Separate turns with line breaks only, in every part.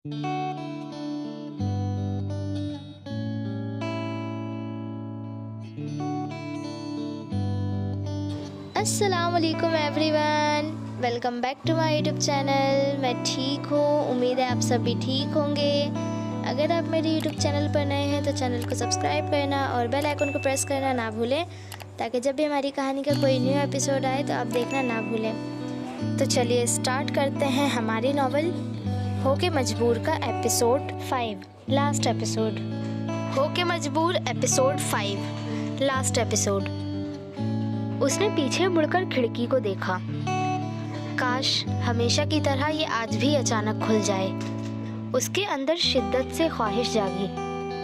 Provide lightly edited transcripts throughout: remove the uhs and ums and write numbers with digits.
अस्सलाम वालेकुम everyone, welcome back to my YouTube channel. मैं ठीक हूँ, उम्मीद है आप सब भी ठीक होंगे। अगर आप मेरे यूट्यूब चैनल पर नए हैं तो चैनल को सब्सक्राइब करना और बेल आइकन को प्रेस करना ना भूलें, ताकि जब भी हमारी कहानी का कोई न्यू एपिसोड आए तो आप देखना ना भूलें। तो चलिए स्टार्ट करते हैं हमारी नॉवल होके मजबूर का एपिसोड 5, लास्ट एपिसोड। होके मजबूर एपिसोड 5, लास्ट एपिसोड। उसने पीछे मुड़कर खिड़की को देखा। काश हमेशा की तरह ये आज भी अचानक खुल जाए। उसके अंदर शिद्दत से ख्वाहिश जागी।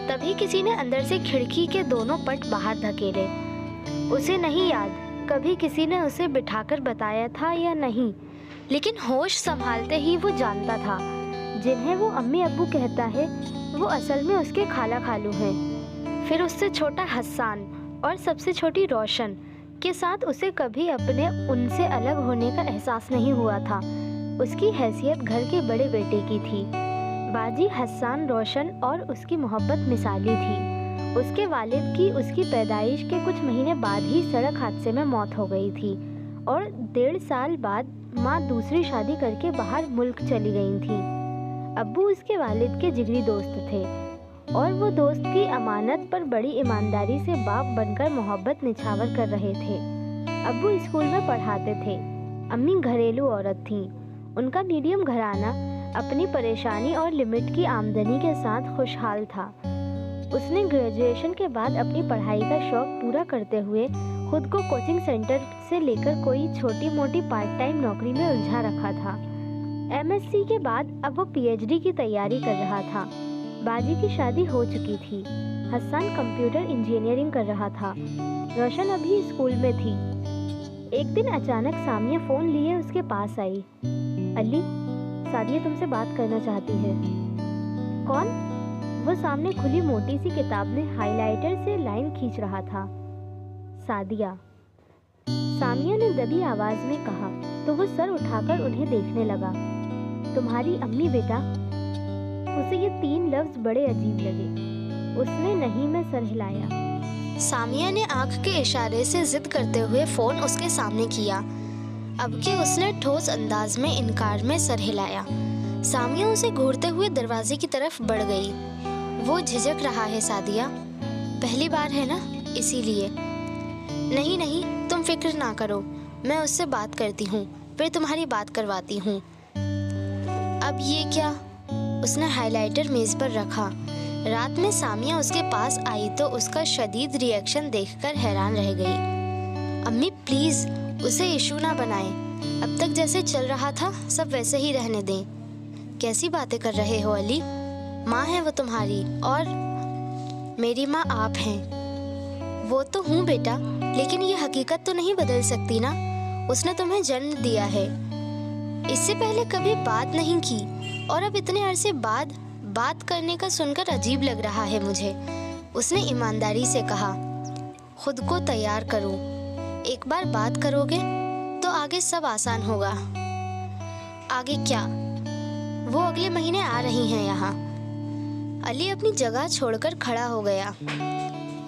तभी किसी ने अंदर से खिड़की के दोनों पट बाहर धकेले। उसे नहीं याद कभी किसी ने उसे बिठाकर बताया था या नहीं, लेकिन होश संभालते ही वो जानता था जिन्हें वो अम्मी अब्बू कहता है वो असल में उसके खाला खालू हैं। फिर उससे छोटा हस्सान और सबसे छोटी रोशन के साथ उसे कभी अपने उनसे अलग होने का एहसास नहीं हुआ था। उसकी हैसियत घर के बड़े बेटे की थी। बाजी हस्सान रोशन और उसकी मोहब्बत मिसाली थी। उसके वालिद की उसकी पैदाइश के कुछ महीने बाद ही सड़क हादसे में मौत हो गई थी और 1.5 साल बाद माँ दूसरी शादी करके बाहर मुल्क चली गई थी। अब्बू उसके वालिद के जिगरी दोस्त थे और वो दोस्त की अमानत पर बड़ी ईमानदारी से बाप बनकर मोहब्बत निछावर कर रहे थे। अब्बू स्कूल में पढ़ाते थे। अम्मी घरेलू औरत थीं। उनका मीडियम घराना अपनी परेशानी और लिमिट की आमदनी के साथ खुशहाल था। उसने ग्रेजुएशन के बाद अपनी पढ़ाई का शौक पूरा करते हुए खुद को कोचिंग सेंटर से लेकर कोई छोटी मोटी पार्ट टाइम नौकरी में उलझा रखा था। एमएससी के बाद अब वो पीएचडी की तैयारी कर रहा था। बाजी की शादी हो चुकी थी। हस्सान कंप्यूटर इंजीनियरिंग कर रहा था। रोशन अभी स्कूल में थी। एक दिन अचानक सामिया फ़ोन लिए उसके पास आई। अली, सादिया तुमसे बात करना चाहती है। कौन? वो सामने खुली मोटी सी किताब में हाइलाइटर से लाइन खींच रहा था। सादिया। सामिया ने दबी आवाज़ में कहा तो वो सर उठाकर उन्हें देखने लगा। तुम्हारी अम्मी बेटा। उसे ये 3 लफ्ज़ बड़े अजीब लगे। उसने नहीं में सर हिलाया। सामिया ने आंख के इशारे से जिद करते हुए फ़ोन उसके सामने किया। अब कि उसने ठोस अंदाज में इनकार में सर हिलाया। सामिया उसे घूरते हुए दरवाजे की तरफ बढ़ गई। वो झिझक रहा है सादिया, पहली बार है ना, इसीलिए। नहीं नहीं, तुम फिक्र ना करो, मैं उससे बात करती हूँ, फिर तुम्हारी बात करवाती हूँ। अब ये क्या? उसने हाइलाइटर मेज़ पर रखा। रात में सामिया उसके पास आई तो उसका शदीद रिएक्शन देखकर हैरान रह गई। अम्मी प्लीज़ उसे इशू ना बनाएं। अब तक जैसे चल रहा था सब वैसे ही रहने दें। कैसी बातें कर रहे हो अली? माँ है वो तुम्हारी और मेरी माँ आप हैं। वो तो हूँ बेटा, लेकिन ये हकीकत तो नहीं बदल सकती ना। उसने तुम्हें जन्म दिया है। इससे पहले कभी बात नहीं की और अब इतने अरसे बाद बात करने का सुनकर अजीब लग रहा है मुझे। उसने ईमानदारी से कहा। खुद को तैयार करो, एक बार बात करोगे तो आगे सब आसान होगा। आगे क्या? वो अगले महीने आ रही हैं यहाँ। अली अपनी जगह छोड़कर खड़ा हो गया।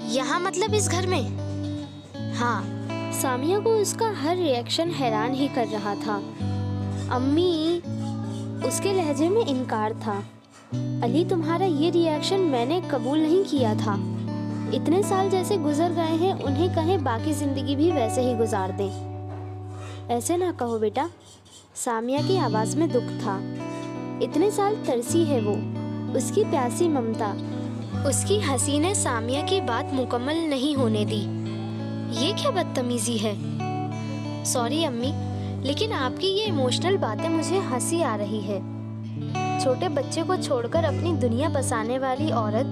यहाँ मतलब इस घर में? हाँ। सामिया को उसका हर रिएक्शन हैरान ही कर रहा था। अम्मी, उसके लहजे में इनकार था। अली, तुम्हारा ये रिएक्शन मैंने कबूल नहीं किया था। इतने साल जैसे गुजर गए हैं, उन्हें कहें बाकी ज़िंदगी भी वैसे ही गुजार दें। ऐसे ना कहो बेटा। सामिया की आवाज़ में दुख था। इतने साल तरसी है वो, उसकी प्यासी ममता। उसकी हंसी ने सामिया की बात मुकम्मल नहीं होने दी। ये क्या बदतमीज़ी है? सॉरी अम्मी, लेकिन आपकी ये इमोशनल बातें मुझे हंसी आ रही है। छोटे बच्चे को छोड़कर अपनी दुनिया बसाने वाली औरत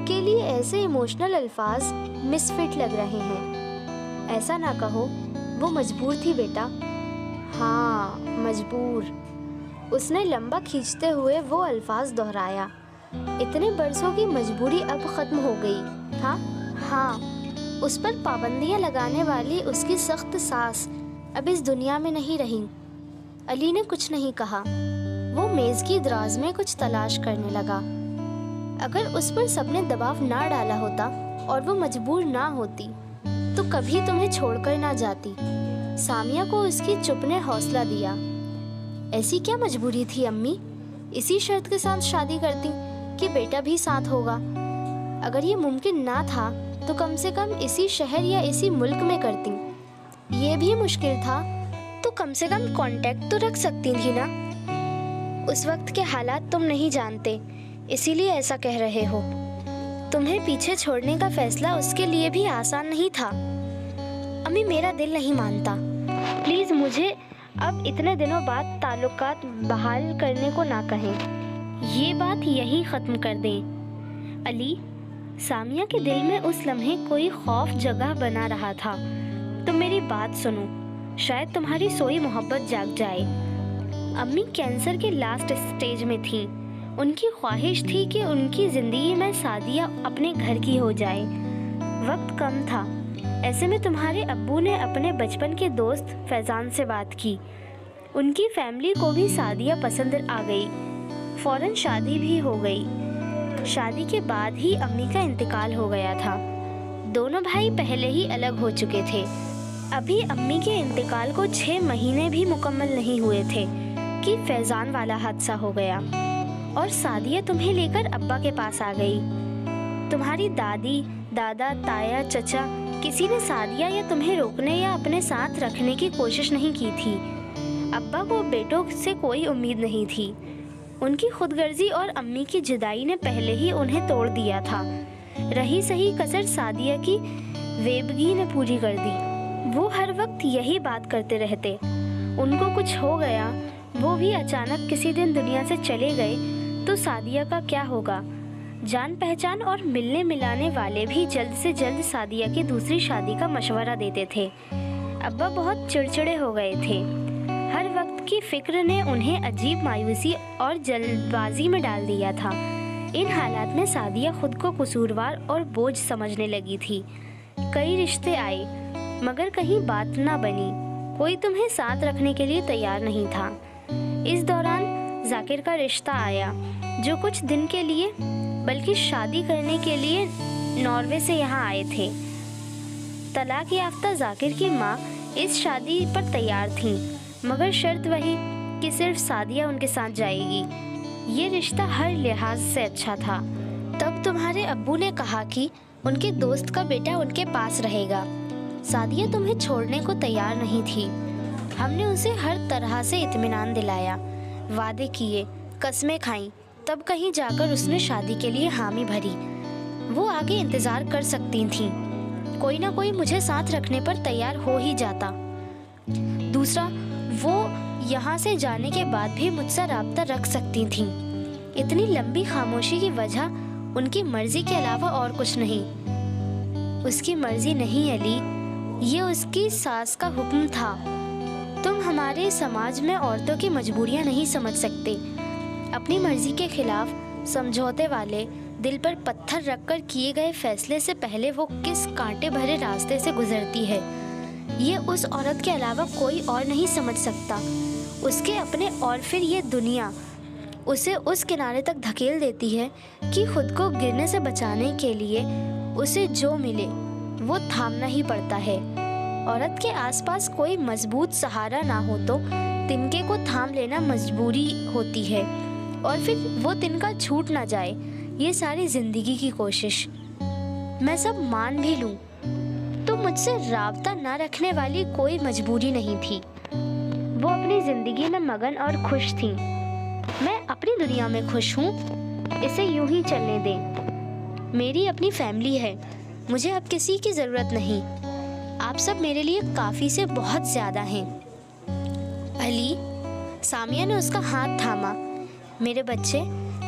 के लिए ऐसे इमोशनल अल्फाज मिसफिट लग रहे हैं। ऐसा ना कहो, वो मजबूर थी बेटा। हाँ, मजबूर। उसने लंबा खींचते हुए वो अल्फाज दोहराया। इतने बरसों की मजबूरी अब ख़त्म हो गई। हाँ, उस पर पाबंदियाँ लगाने वाली उसकी सख्त सास अब इस दुनिया में नहीं रही। अली ने कुछ नहीं कहा। وہ میز کی دراز میں کچھ تلاش کرنے لگا۔ اگر اس پر سب نے دباؤ نہ ڈالا ہوتا اور وہ مجبور نہ ہوتی تو کبھی تمہیں چھوڑ کر نہ جاتی۔ سامیہ کو اس کی چپ نے حوصلہ دیا۔ ایسی کیا مجبوری تھی امی؟ اسی شرط کے ساتھ شادی کرتی کہ بیٹا بھی ساتھ ہوگا۔ اگر یہ ممکن نہ تھا تو کم سے کم اسی شہر یا اسی ملک میں کرتی۔ یہ بھی مشکل تھا تو کم سے کم کانٹیکٹ تو رکھ سکتی تھی نا۔ اس وقت کے حالات تم نہیں جانتے، اسی لیے ایسا کہہ رہے ہو۔ تمہیں پیچھے چھوڑنے کا فیصلہ اس کے لیے بھی آسان نہیں تھا۔ امی میرا دل نہیں مانتا، پلیز مجھے اب اتنے دنوں بعد تعلقات بحال کرنے کو نہ کہیں۔ یہ بات یہی ختم کر دیں۔ علی، سامیہ کے دل میں اس لمحے کوئی خوف جگہ بنا رہا تھا۔ تم میری بات سنو، شاید تمہاری سوئی محبت جاگ جائے۔ امی کینسر کے لاسٹ اسٹیج میں تھیں۔ ان کی خواہش تھی کہ ان کی زندگی میں سعدیہ اپنے گھر کی ہو جائے۔ وقت کم تھا، ایسے میں تمہارے ابو نے اپنے بچپن کے دوست فیضان سے بات کی۔ ان کی فیملی کو بھی سعدیہ پسند آ گئی، فوراً شادی بھی ہو گئی۔ شادی کے بعد ہی امی کا انتقال ہو گیا تھا۔ دونوں بھائی پہلے ہی الگ ہو چکے تھے۔ ابھی امی کے انتقال کو 6 مہینے بھی مکمل نہیں ہوئے تھے کہ فیضان والا حادثہ ہو گیا اور سعدیہ تمہیں لے کر ابا کے پاس آ گئی۔ تمہاری دادی، دادا، تایا، چچا کسی نے سعدیہ یا تمہیں روکنے یا اپنے ساتھ رکھنے کی کوشش نہیں کی تھی۔ ابا کو بیٹوں سے کوئی امید نہیں تھی۔ ان کی خود غرضی اور امی کی جدائی نے پہلے ہی انہیں توڑ دیا تھا۔ رہی صحیح کسر سعدیہ کی ویبگی نے پوری کر دی۔ وہ ہر وقت یہی بات کرتے رہتے، ان کو کچھ ہو گیا، وہ بھی اچانک کسی دن دنیا سے چلے گئے تو سعدیہ کا کیا ہوگا؟ جان پہچان اور ملنے ملانے والے بھی جلد سے جلد سعدیہ کی دوسری شادی کا مشورہ دیتے تھے۔ ابا بہت چڑچڑے ہو گئے تھے۔ ہر وقت کی فکر نے انہیں عجیب مایوسی اور جلد بازی میں ڈال دیا تھا۔ ان حالات میں سعدیہ خود کو قصوروار اور بوجھ سمجھنے لگی تھی۔ کئی رشتے آئے مگر کہیں بات نہ بنی، کوئی تمہیں ساتھ رکھنے کے لیے تیار نہیں تھا۔ اس دوران ذاکر کا رشتہ آیا جو کچھ دن کے لیے بلکہ شادی کرنے کے لیے ناروے سے یہاں آئے تھے۔ طلاق یافتہ ذاکر کی ماں اس شادی پر تیار تھیں مگر شرط وہی کہ صرف سعدیہ ان کے ساتھ جائے گی۔ یہ رشتہ ہر لحاظ سے اچھا تھا۔ تب تمہارے ابو نے کہا کہ ان کے دوست کا بیٹا ان کے پاس رہے گا۔ سعدیہ تمہیں چھوڑنے کو تیار نہیں تھی۔ ہم نے اسے ہر طرح سے اطمینان دلایا، وعدے کیے، قسمیں کھائیں، تب کہیں جا کر اس نے شادی کے لیے حامی بھری۔ وہ آگے انتظار کر سکتی تھیں، کوئی نہ کوئی مجھے ساتھ رکھنے پر تیار ہو ہی جاتا۔ دوسرا، وہ یہاں سے جانے کے بعد بھی مجھ سے رابطہ رکھ سکتی تھیں۔ اتنی لمبی خاموشی کی وجہ ان کی مرضی کے علاوہ اور کچھ نہیں۔ اس کی مرضی نہیں علی، یہ اس کی ساس کا حکم تھا۔ تم ہمارے سماج میں عورتوں کی مجبوریاں نہیں سمجھ سکتے۔ اپنی مرضی کے خلاف سمجھوتے والے، دل پر پتھر رکھ کر کیے گئے فیصلے سے پہلے وہ کس کانٹے بھرے راستے سے گزرتی ہے، یہ اس عورت کے علاوہ کوئی اور نہیں سمجھ سکتا۔ اس کے اپنے اور پھر یہ دنیا اسے اس کنارے تک دھکیل دیتی ہے کہ خود کو گرنے سے بچانے کے لیے اسے جو ملے وہ تھامنا ہی پڑتا ہے۔ عورت کے آس پاس کوئی مضبوط سہارا نہ ہو تو تنکے کو تھام لینا مجبوری ہوتی ہے، اور پھر وہ تنکا چھوٹ نہ جائے، یہ ساری زندگی کی کوشش۔ میں سب مان بھی لوں تو مجھ سے رابطہ نہ رکھنے والی کوئی مجبوری نہیں تھی۔ وہ اپنی زندگی میں مگن اور خوش تھیں، میں اپنی دنیا میں خوش ہوں، اسے یوں ہی چلنے دیں۔ میری اپنی فیملی ہے، مجھے اب کسی کی ضرورت نہیں۔ آپ سب میرے لیے کافی سے بہت زیادہ ہیں۔ علی، سامیہ نے اس کا ہاتھ تھاما۔ میرے بچے،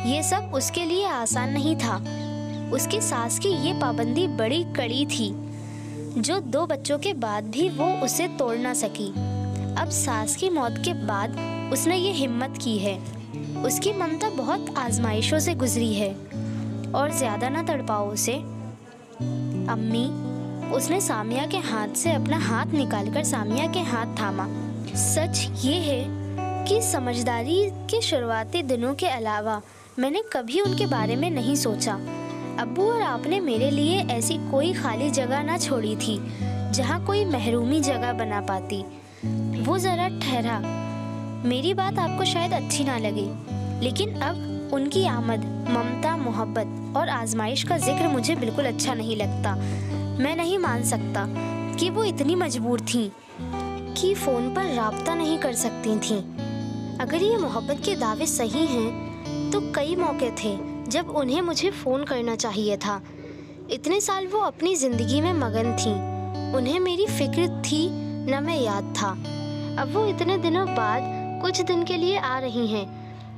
یہ سب اس کے لیے آسان نہیں تھا۔ اس کی ساس کی یہ پابندی بڑی کڑی تھی، جو 2 بچوں کے بعد بھی وہ اسے توڑ نہ سکی۔ اب ساس کی موت کے بعد اس نے یہ ہمت کی ہے۔ اس کی ممتا بہت آزمائشوں سے گزری ہے، اور زیادہ نہ تڑپاؤ اسے۔ امی، اس نے سامیہ کے ہاتھ سے اپنا ہاتھ نکال کر سامیہ کے ہاتھ تھاما۔ سچ یہ ہے की समझदारी के शुरुआती दिनों के अलावा मैंने कभी उनके बारे में नहीं सोचा। अब्बू और आपने मेरे लिए ऐसी कोई खाली जगह ना छोड़ी थी जहाँ कोई महरूमी जगह बना पाती। वो ज़रा ठहरा, मेरी बात आपको शायद अच्छी ना लगे, लेकिन अब उनकी आमद, ममता, मोहब्बत और आजमाइश का जिक्र मुझे बिल्कुल अच्छा नहीं लगता। मैं नहीं मान सकता कि वो इतनी मजबूर थीं कि फ़ोन पर राब्ता नहीं कर सकती थीं। अगर ये मोहब्बत के दावे सही हैं तो कई मौके थे जब उन्हें मुझे फ़ोन करना चाहिए था। इतने साल वो अपनी ज़िंदगी में मगन थीं, उन्हें मेरी फ़िक्र थी न मैं याद था। अब वो इतने दिनों बाद कुछ दिन के लिए आ रही हैं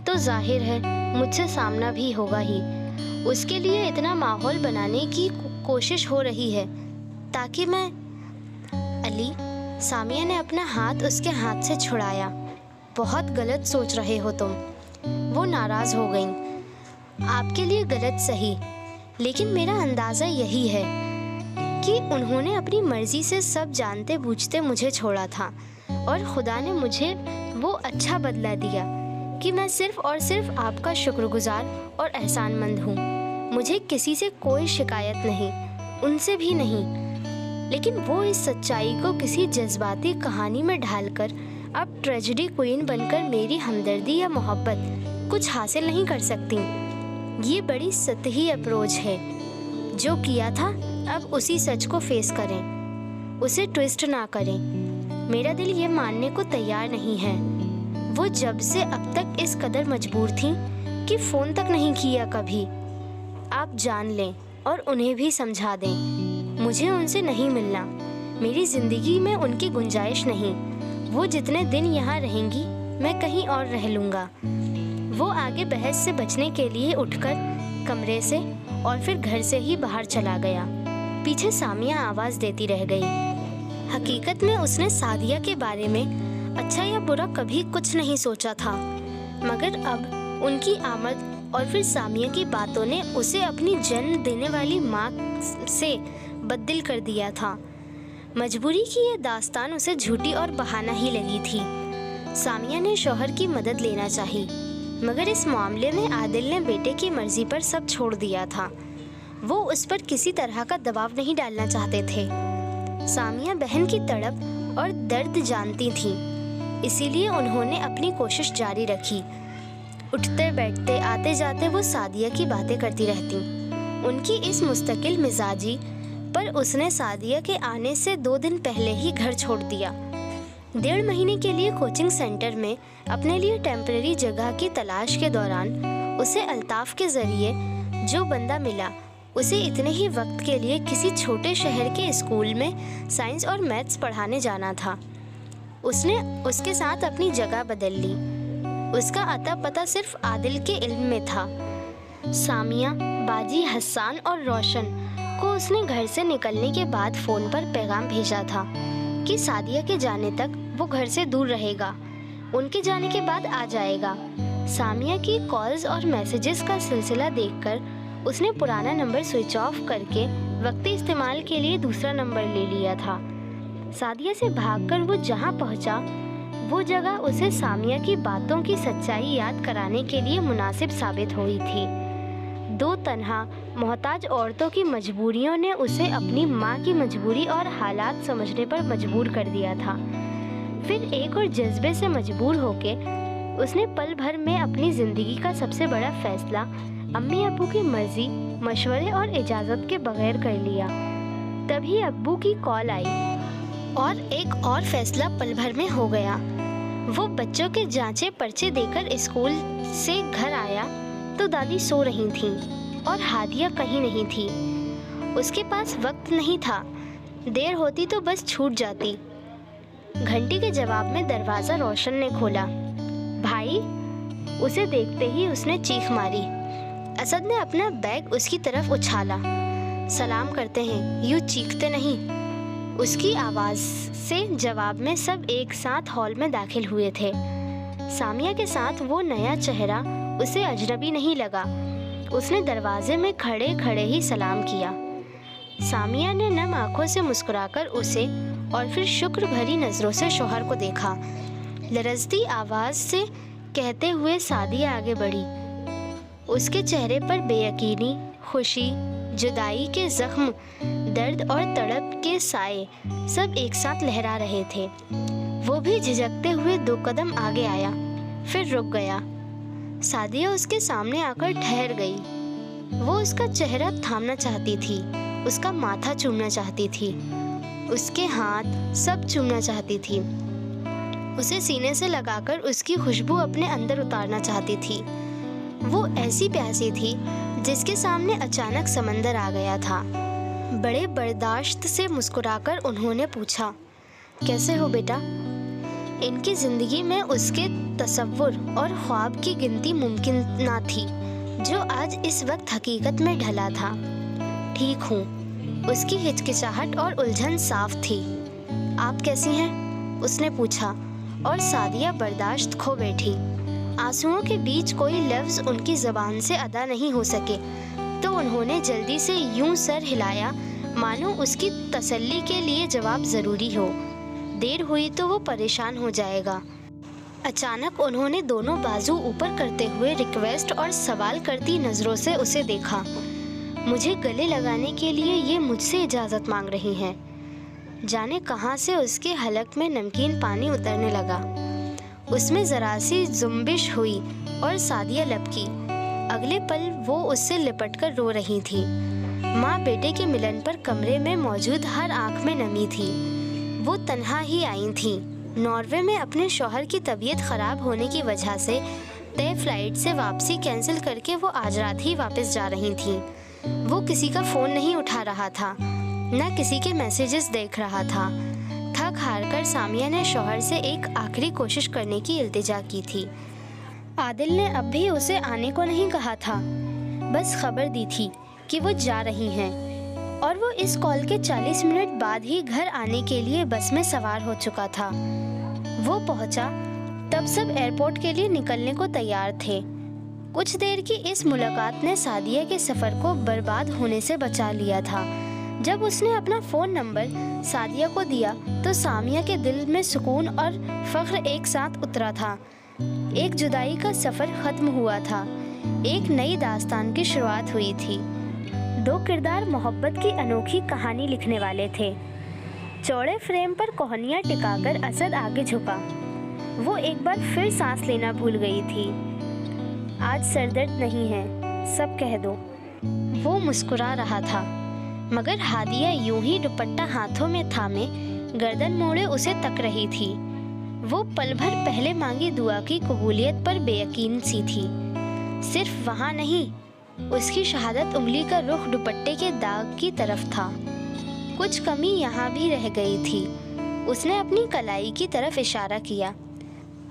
तो जाहिर है मुझसे सामना भी होगा ही। उसके लिए इतना माहौल बनाने की कोशिश हो रही है ताकि मैं... अली, सामिया ने अपना हाथ उसके हाथ से छुड़ाया। बहुत गलत सोच रहे हो तुम। वो नाराज़ हो गईं। आपके लिए गलत सही, लेकिन मेरा अंदाज़ा यही है कि उन्होंने अपनी मर्ज़ी से सब जानते बूझते मुझे छोड़ा था और खुदा ने मुझे वो अच्छा बदला दिया कि मैं सिर्फ़ और सिर्फ आपका शुक्रगुजार और एहसानमंद हूँ। मुझे किसी से कोई शिकायत नहीं, उनसे भी नहीं, लेकिन वो इस सच्चाई को किसी जज्बाती कहानी में ढालकर अब ट्रेजेडी क्वीन बनकर मेरी हमदर्दी या मोहब्बत कुछ हासिल नहीं कर सकती। ये बड़ी सतही अप्रोच है। जो किया था अब उसी सच को फेस करें, उसे ट्विस्ट ना करें। मेरा दिल ये मानने को तैयार नहीं है। वो जब से अब तक इस कदर मजबूर थी कि फ़ोन तक नहीं किया कभी। आप जान लें और उन्हें भी समझा दें, मुझे उनसे नहीं मिलना। मेरी ज़िंदगी में उनकी गुंजाइश नहीं। वो जितने दिन यहाँ रहेंगी मैं कहीं और रह लूँगा। वो आगे बहस से बचने के लिए उठकर कमरे से और फिर घर से ही बाहर चला गया। पीछे सामिया आवाज़ देती रह गई। हकीकत में उसने सादिया के बारे में अच्छा या बुरा कभी कुछ नहीं सोचा था, मगर अब उनकी आमद और फिर सामिया की बातों ने उसे अपनी जन्म देने वाली माँ से बददिल कर दिया था। मजबूरी की ये दास्तान उसे झूठी और बहाना ही लगी थी। सामिया ने शौहर की मदद लेना चाही, मगर इस मामले में आदिल ने बेटे की मर्जी पर सब छोड़ दिया था। वो उस पर किसी तरह का दबाव नहीं डालना चाहते थे। सामिया बहन की तड़प और दर्द जानती थी, इसीलिए उन्होंने अपनी कोशिश जारी रखी। उठते बैठते आते जाते वो सादिया की बातें करती रहती। उनकी इस मुस्तकिल मिजाजी पर उसने सादिया के आने से 2 दिन पहले ही घर छोड़ दिया। 1.5 महीने के लिए कोचिंग सेंटर में अपने लिए टेम्परेरी जगह की तलाश के दौरान उसे अल्ताफ़ के ज़रिए जो बंदा मिला, उसे इतने ही वक्त के लिए किसी छोटे शहर के स्कूल में साइंस और मैथ्स पढ़ाने जाना था। उसने उसके साथ अपनी जगह बदल ली। उसका अता पता सिर्फ आदिल के इल्म में था। सामिया, बाजी, हसन और रोशन को उसने घर से निकलने के बाद फ़ोन पर पैगाम भेजा था कि सादिया के जाने तक वो घर से दूर रहेगा, उनके जाने के बाद आ जाएगा। सामिया की कॉल्स और मैसेजेस का सिलसिला देखकर उसने पुराना नंबर स्विच ऑफ करके वक्ती इस्तेमाल के लिए दूसरा नंबर ले लिया था। सादिया से भागकर वो जहाँ पहुँचा, वो जगह उसे सामिया की बातों की सच्चाई याद कराने के लिए मुनासिब साबित हुई थी। 2 तन्हा मोहताज औरतों की मजबूरियों ने उसे अपनी माँ की मजबूरी और हालात समझने पर मजबूर कर दिया था। फिर एक और जज्बे से मजबूर होके उसने पल भर में अपनी ज़िंदगी का सबसे बड़ा फैसला अम्मी अब्बू की मर्जी, मशवरे और इजाज़त के बगैर कर लिया। तभी अब्बू की कॉल आई और एक और फैसला पल भर में हो गया। वो बच्चों के जांचे पर्चे देकर स्कूल से घर आया तो दादी सो रही थीं और हादिया कहीं नहीं थी। उसके पास वक्त नहीं था, देर होती तो बस छूट जाती। घंटी के जवाब में दरवाज़ा रोशन ने खोला। भाई, उसे देखते ही उसने चीख मारी। असद ने अपना बैग उसकी तरफ उछाला। सलाम करते हैं, यूँ चीखते नहीं। उसकी आवाज़ से जवाब में सब एक साथ हॉल में दाखिल हुए थे। सामिया के साथ वो नया चेहरा उसे अजनबी नहीं लगा। उसने दरवाजे में खड़े खड़े ही सलाम किया। सामिया ने नम आंखों से मुस्कुराकर उसे और फिर शुक्र भरी नज़रों से शौहर को देखा। लरजती आवाज से कहते हुए सादिया आगे बढ़ी। उसके चेहरे पर बेयकीनी, खुशी, जुदाई के जख्म, दर्द और तड़प के साए सब एक साथ लहरा रहे थे। वो भी झिझकते हुए 2 कदम आगे आया, फिर रुक गया। सादिया उसके सामने आकर ठहर गई। वो उसका चेहरा थामना चाहती थी, उसका माथा चूमना चाहती थी, उसके हाथ सब चूमना चाहती थी, उसे सीने से लगाकर उसकी खुशबू अपने अंदर उतारना चाहती थी। वो ऐसी प्यासी थी जिसके सामने अचानक समंदर आ गया था। बड़े बर्दाश्त से मुस्कुराकर उन्होंने पूछा, कैसे हो बेटा? इनकी ज़िंदगी में उसके तसव्वुर और ख्वाब की गिनती मुमकिन ना थी, जो आज इस वक्त हकीकत में ढला था। ठीक हूँ, उसकी हिचकिचाहट और उलझन साफ थी। आप कैसी हैं? उसने पूछा और सादिया बर्दाश्त खो बैठी। आंसुओं के बीच कोई लफ्ज़ उनकी ज़बान से अदा नहीं हो सके, तो उन्होंने जल्दी से यूं सर हिलाया मानो उसकी तसल्ली के लिए जवाब ज़रूरी हो। देर हुई तो वो परेशान हो जाएगा। अचानक उन्होंने दोनों बाजू ऊपर करते हुए रिक्वेस्ट और सवाल करती नज़रों से उसे देखा। मुझे गले लगाने के लिए ये मुझसे इजाज़त मांग रही हैं। जाने कहाँ से उसके हलक में नमकीन पानी उतरने लगा। उसमें ज़रा सी जुम्बिश हुई और सादिया लपकी। अगले पल वो उससे लिपटकर रो रही थी। माँ बेटे के मिलन पर कमरे में मौजूद हर आंख में नमी थी। वो तन्हा ही आई थी। नॉर्वे में अपने शौहर की तबीयत ख़राब होने की वजह से तय फ्लाइट से वापसी कैंसिल करके वो आज रात ही वापस जा रही थी। वो किसी का फ़ोन नहीं उठा रहा था, न किसी के मैसेजेस देख रहा था। थक हार कर सामिया ने शौहर से एक आखिरी कोशिश करने की इल्तिजा की थी। आदिल ने अब भी उसे आने को नहीं कहा था, बस खबर दी थी कि वो जा रही हैं, और वो इस कॉल के 40 मिनट बाद ही घर आने के लिए बस में सवार हो चुका था। वो पहुंचा तब सब एयरपोर्ट के लिए निकलने को तैयार थे। कुछ देर की इस मुलाकात ने सादिया के सफ़र को बर्बाद होने से बचा लिया था। जब उसने अपना फ़ोन नंबर सादिया को दिया तो सामिया के दिल में सुकून और फ़ख्र एक साथ उतरा था। एक जुदाई का सफ़र ख़त्म हुआ था, एक नई दास्तान की शुरुआत हुई थी। 2 किरदार मोहब्बत की अनोखी कहानी लिखने वाले थे। चौड़े फ्रेम पर कोहनियाँ टिकाकर असद आगे झुका। वो एक बार फिर सांस लेना भूल गई थी। आज सरदर्द नहीं है, सब कह दो। वो मुस्कुरा रहा था, मगर हादिया यूं ही दुपट्टा हाथों में थामे गर्दन मोड़े उसे तक रही थी। वो पल भर पहले मांगी दुआ की कबूलियत पर बेयकीन सी थी। सिर्फ वहाँ नहीं, उसकी शहादत उंगली का रुख दुपट्टे के दाग की तरफ था। कुछ कमी यहाँ भी रह गई थी। उसने अपनी कलाई की तरफ इशारा किया।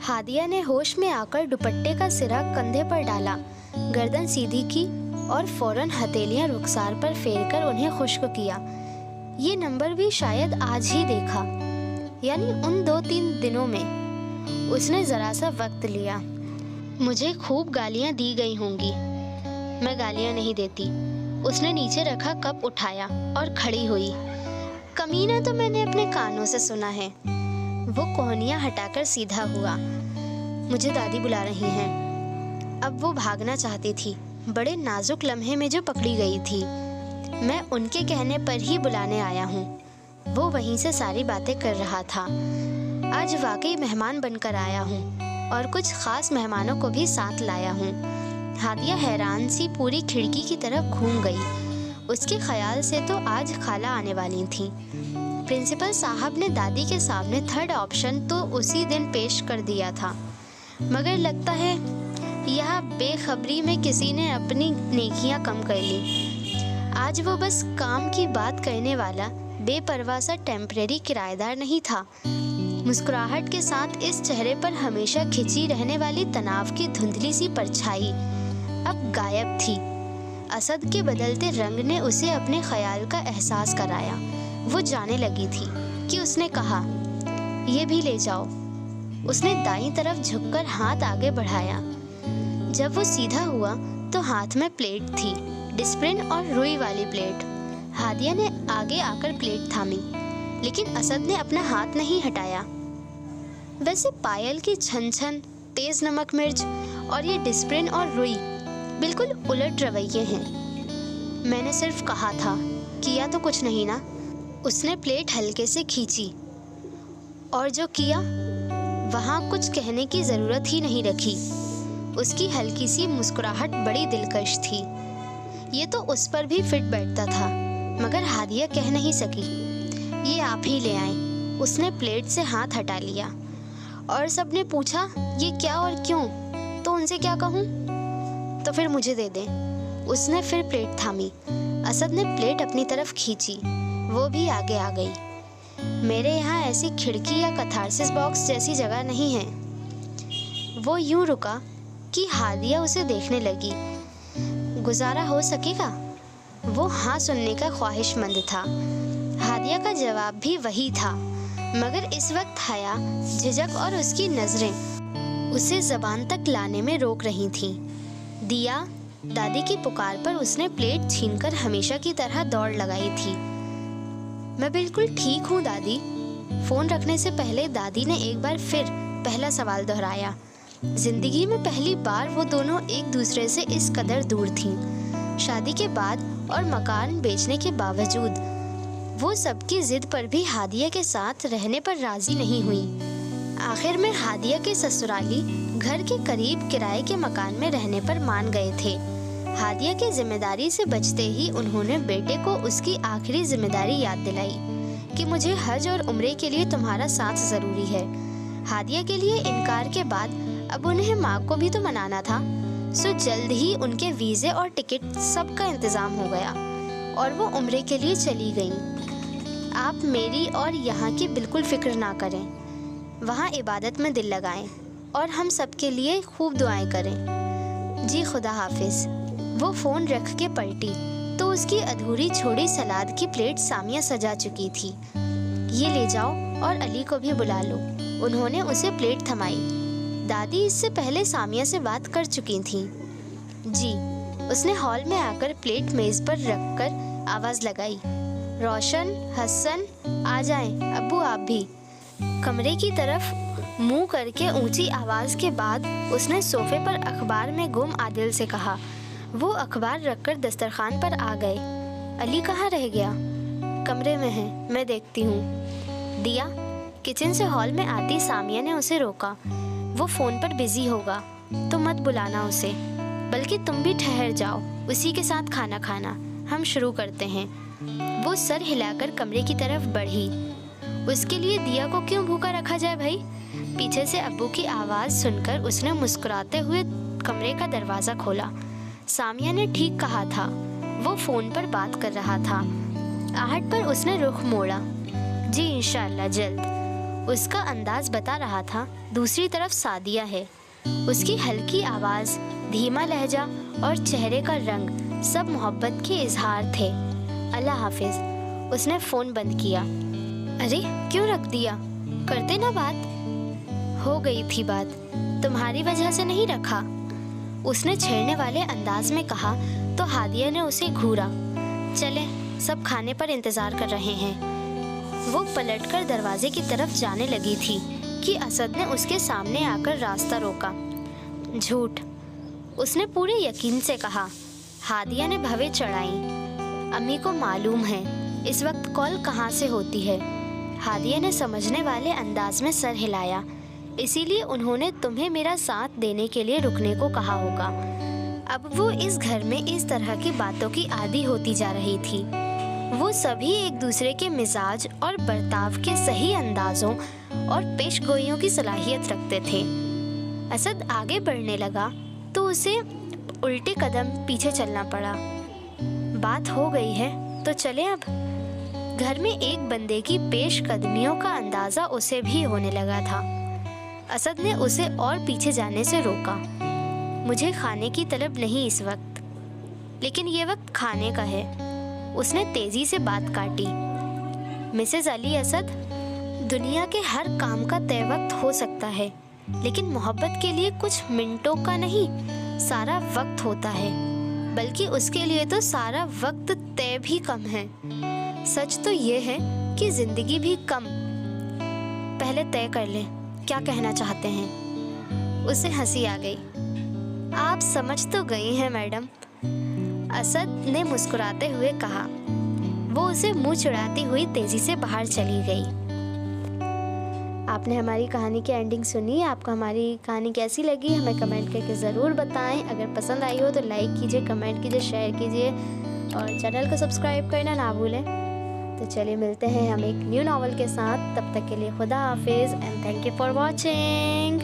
हादिया ने होश में आकर दुपट्टे का सिरा कंधे पर डाला, गर्दन सीधी की और फौरन हथेलियां रुखसार पर फेरकर उन्हें खुश्क किया। ये नंबर भी शायद आज ही देखा, यानी उन 2-3 दिनों में। उसने ज़रा सा वक्त लिया। मुझे खूब गालियाँ दी गई होंगी, मैं गालियाँ नहीं देती। उसने नीचे रखा कप उठाया और खड़ी हुई। कमीना तो मैंने अपने कानों से सुना है। वो कोहनियाँ हटाकर सीधा हुआ। मुझे दादी बुला रही हैं। अब वो भागना चाहती थी, बड़े नाजुक लम्हे में जो पकड़ी गई थी। मैं उनके कहने पर ही बुलाने आया हूँ। वो वहीं से सारी बातें कर रहा था। आज वाकई मेहमान बनकर आया हूँ और कुछ ख़ास मेहमानों को भी साथ लाया हूँ। हादिया हैरान सी पूरी खिड़की की तरफ घूम गई। उसके ख्याल से तो आज खाला आने वाली थी। प्रिंसिपल साहब ने दादी के सामने 3rd ऑप्शन तो उसी दिन पेश कर दिया था, मगर लगता है यह बेखबरी में किसी ने अपनी नेकियां कम कर ली। आज वो बस काम की बात करने वाला बेपरवाह सा टेम्परेरी किराएदार नहीं था। मुस्कुराहट के साथ इस चेहरे पर हमेशा खिंची रहने वाली तनाव की धुंधली सी परछाई अब गायब थी। असद के बदलते रंग ने उसे अपने ख्याल का एहसास कराया। वो जाने लगी थी कि उसने कहा, ये भी ले जाओ। उसने दाईं तरफ झुककर हाथ आगे बढ़ाया। जब वो सीधा हुआ तो हाथ में प्लेट थी, डिस्प्रिन और रुई वाली प्लेट। हादिया ने आगे आकर प्लेट थामी, लेकिन असद ने अपना हाथ नहीं हटाया।
वैसे पायल की छन छन, तेज नमक मिर्च और ये डिस्प्रिन और रुई बिल्कुल उलट रवैये हैं। मैंने सिर्फ कहा था, किया तो कुछ नहीं ना। उसने प्लेट हल्के से खींची और जो किया वहाँ कुछ कहने की ज़रूरत ही नहीं रखी। उसकी हल्की सी मुस्कुराहट बड़ी दिलकश थी। ये तो उस पर भी फिट बैठता था, मगर हादिया कह नहीं सकी। ये आप ही ले आए। उसने प्लेट से हाथ हटा लिया और सबने पूछा ये क्या और क्यों, तो उनसे क्या कहूँ, तो फिर मुझे दे दें। उसने फिर प्लेट थामी। असद ने प्लेट अपनी तरफ खींची, वो भी आगे आ गई। मेरे यहाँ ऐसी खिड़की या कथारसिस बॉक्स जैसी जगह नहीं है। वो यूं रुका कि हादिया उसे देखने लगी। गुजारा हो सकेगा? वो हाँ सुनने का ख्वाहिशमंद था। हादिया का जवाब भी वही था, मगर इस वक्त हया, झिझक और उसकी नजरें उसे ज़बान तक लाने में रोक रही थीं। दिया, दादी की पुकार पर उसने प्लेट छीनकर हमेशा की तरह दौड़ लगाई थी। मैं बिल्कुल ठीक हूँ दादी। फ़ोन रखने से पहले दादी ने एक बार फिर पहला सवाल दोहराया। जिंदगी में पहली बार वो दोनों एक दूसरे से इस कदर दूर थीं। शादी के बाद और मकान बेचने के बावजूद वो सबकी जिद पर भी हादिया के साथ रहने पर राजी नहीं हुई। आखिर में हादिया के ससुराली घर के करीब किराए के मकान में रहने पर मान गए थे। हादिया की जिम्मेदारी से बचते ही उन्होंने बेटे को उसकी आखिरी जिम्मेदारी याद दिलाई कि मुझे हज और उम्रे के लिए तुम्हारा साथ ज़रूरी है। हादिया के लिए इनकार के बाद अब उन्हें माँ को भी तो मनाना था। सो जल्द ही उनके वीज़े और टिकट सब का इंतज़ाम हो गया और वो उम्रे के लिए चली गईं। आप मेरी और यहाँ की बिल्कुल फ़िक्र ना करें। वहाँ इबादत में दिल लगाएं और हम सब के लिए खूब दुआएं करें। जी खुदा हाफिज़। वो फ़ोन रख के पलटी तो उसकी अधूरी छोड़ी सलाद की प्लेट सामिया सजा चुकी थी। ये ले जाओ और अली को भी बुला लो। उन्होंने उसे प्लेट थमाई। दादी इससे पहले सामिया से बात कर चुकी थीं। जी। उसने हॉल में आकर प्लेट मेज़ पर रखकर आवाज़ लगाई, रोशन, हसन, आ जाएं, अब्बू आप भी। कमरे की तरफ मुंह करके ऊंची आवाज़ के बाद उसने सोफे पर अखबार में गुम आदिल से कहा। वो अखबार रखकर दस्तरखान पर आ गए। अली कहाँ रह गया? कमरे में है, मैं देखती हूँ। दिया। किचन से हॉल में आती सामिया ने उसे रोका। वो फ़ोन पर बिजी होगा तो मत बुलाना उसे, बल्कि तुम भी ठहर जाओ, उसी के साथ खाना खाना। हम शुरू करते हैं। वो सर हिलाकर कमरे की तरफ बढ़ी। उसके लिए दिया को क्यों भूखा रखा जाए भाई? पीछे से अब्बू की आवाज़ सुनकर उसने मुस्कुराते हुए कमरे का दरवाज़ा खोला। सामिया ने ठीक कहा था, वो फ़ोन पर बात कर रहा था। आहट पर उसने रुख मोड़ा। जी इंशाअल्लाह जल्द। उसका अंदाज बता रहा था। दूसरी तरफ सादिया है। उसकी हल्की आवाज़, धीमा लहजा और चेहरे का रंग सब मोहब्बत के इजहार थे। अल्लाह हाफिज़। उसने फ़ोन बंद किया। अरे क्यों रख दिया? करते ना बात। हो गई थी बात, तुम्हारी वजह से नहीं रखा। उसने छेड़ने वाले अंदाज में कहा तो हादिया ने उसे घूरा। चले, सब खाने पर इंतज़ार कर रहे हैं। वो पलटकर दरवाजे की तरफ जाने लगी थी कि असद ने उसके सामने आकर रास्ता रोका। झूठ, उसने पूरे यकीन से कहा। हादिया ने भवें चढ़ाई। अम्मी को मालूम है इस वक्त कॉल कहाँ से होती है। हादिया ने समझने वाले अंदाज में सर हिलाया। इसीलिए उन्होंने तुम्हें मेरा साथ देने के लिए रुकने को कहा होगा। अब वो इस घर में इस तरह की बातों की आदी होती जा रही थी। वो सभी एक दूसरे के मिजाज और बर्ताव के सही अंदाजों और पेशगोइयों की सलाहियत रखते थे। असद आगे बढ़ने लगा तो उसे उल्टे कदम पीछे चलना पड़ा। बात हो गई है तो चले अब। घर में एक बंदे की पेश कदमियों का अंदाज़ा उसे भी होने लगा था। असद ने उसे और पीछे जाने से रोका। मुझे खाने की तलब नहीं इस वक्त, लेकिन ये वक्त खाने का है। उसने तेजी से बात काटी। मिसेस अली असद, दुनिया के हर काम का तय वक्त हो सकता है, लेकिन मोहब्बत के लिए कुछ मिनटों का नहीं, सारा वक्त होता है। बल्कि उसके लिए तो सारा वक्त तय भी कम है। सच तो ये है कि जिंदगी भी कम। पहले तय कर ले, क्या कहना चाहते हैं। उसे हंसी आ गई। आप समझ तो गई हैं मैडम, असद ने मुस्कुराते हुए कहा। वो उसे मुंह चिढ़ाती हुई तेजी से बाहर चली गई। आपने हमारी कहानी की एंडिंग सुनी। आपको हमारी कहानी कैसी लगी हमें कमेंट करके ज़रूर बताएं। अगर पसंद आई हो तो लाइक कीजिए, कमेंट कीजिए, शेयर कीजिए और चैनल को सब्सक्राइब करना ना भूलें। तो चलिए मिलते हैं हम एक न्यू नॉवल के साथ। तब तक के लिए खुदा हाफिज़ and thank you for watching.